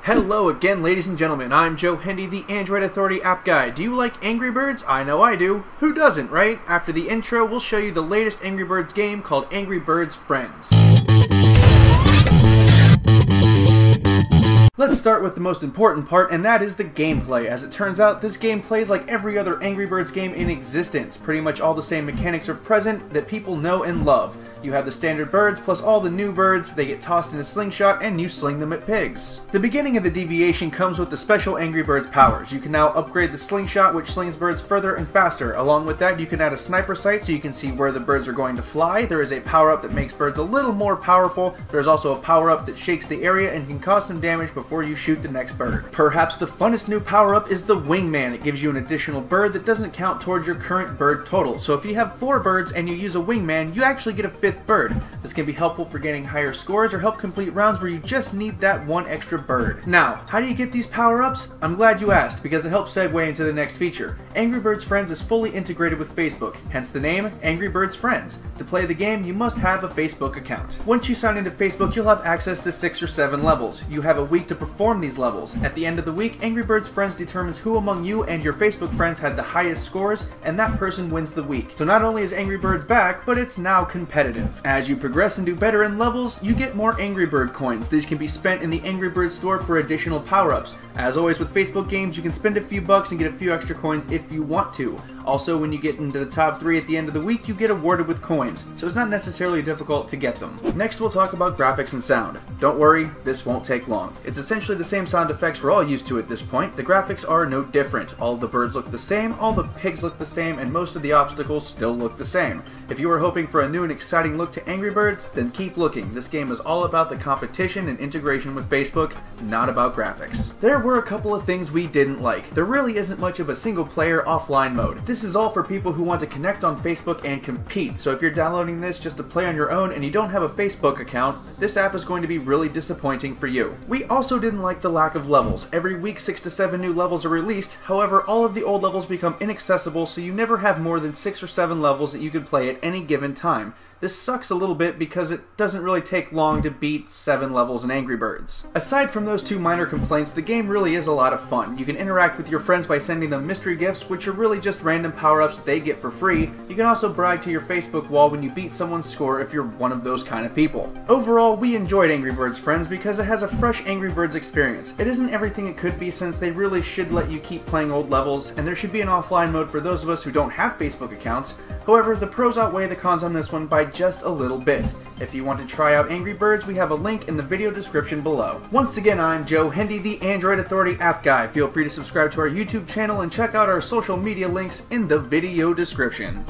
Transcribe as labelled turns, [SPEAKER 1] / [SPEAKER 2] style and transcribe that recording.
[SPEAKER 1] Hello again, ladies and gentlemen. I'm Joe Hendy, the Android Authority app guy. Do you like Angry Birds? I know I do. Who doesn't, right? After the intro, we'll show you the latest Angry Birds game called Angry Birds Friends. Let's start with the most important part, and that is the gameplay. As it turns out, this game plays like every other Angry Birds game in existence. Pretty much all the same mechanics are present that people know and love. You have the standard birds plus all the new birds. They get tossed in a slingshot and you sling them at pigs. The beginning of the deviation comes with the special Angry Birds powers. You can now upgrade the slingshot, which slings birds further and faster. Along with that, you can add a sniper sight so you can see where the birds are going to fly. There is a power-up that makes birds a little more powerful. There's also a power-up that shakes the area and can cause some damage before you shoot the next bird. Perhaps the funnest new power-up is the Wingman. It gives you an additional bird that doesn't count towards your current bird total. So if you have 4 birds and you use a Wingman, you actually get a 5th bird. This can be helpful for getting higher scores or help complete rounds where you just need that one extra bird. Now, how do you get these power-ups? I'm glad you asked, because it helps segue into the next feature. Angry Birds Friends is fully integrated with Facebook, hence the name Angry Birds Friends. To play the game, you must have a Facebook account. Once you sign into Facebook, you'll have access to 6 or 7 levels. You have a week to perform these levels. At the end of the week, Angry Birds Friends determines who among you and your Facebook friends had the highest scores, and that person wins the week. So not only is Angry Birds back, but it's now competitive. As you progress and do better in levels, you get more Angry Bird coins. These can be spent in the Angry Bird store for additional power-ups. As always with Facebook games, you can spend a few bucks and get a few extra coins if you want to. Also, when you get into the top 3 at the end of the week, you get awarded with coins, so it's not necessarily difficult to get them. Next, we'll talk about graphics and sound. Don't worry, this won't take long. It's essentially the same sound effects we're all used to at this point. The graphics are no different. All of the birds look the same, all the pigs look the same, and most of the obstacles still look the same. If you are hoping for a new and exciting look to Angry Birds, then keep looking. This game is all about the competition and integration with Facebook, not about graphics. There were a couple of things we didn't like. There really isn't much of a single-player offline mode. This is all for people who want to connect on Facebook and compete, so if you're downloading this just to play on your own and you don't have a Facebook account, this app is going to be really disappointing for you. We also didn't like the lack of levels. Every week 6 to 7 new levels are released, however all of the old levels become inaccessible, so you never have more than 6 or 7 levels that you can play at any given time. This sucks a little bit because it doesn't really take long to beat 7 levels in Angry Birds. Aside from those 2 minor complaints, the game really is a lot of fun. You can interact with your friends by sending them mystery gifts, which are really just random power-ups they get for free. You can also brag to your Facebook wall when you beat someone's score if you're one of those kind of people. Overall, we enjoyed Angry Birds Friends because it has a fresh Angry Birds experience. It isn't everything it could be, since they really should let you keep playing old levels, and there should be an offline mode for those of us who don't have Facebook accounts. However, the pros outweigh the cons on this one by just a little bit. If you want to try out Angry Birds, we have a link in the video description below. Once again, I'm Joe Hendy, the Android Authority app guy. Feel free to subscribe to our YouTube channel and check out our social media links in the video description.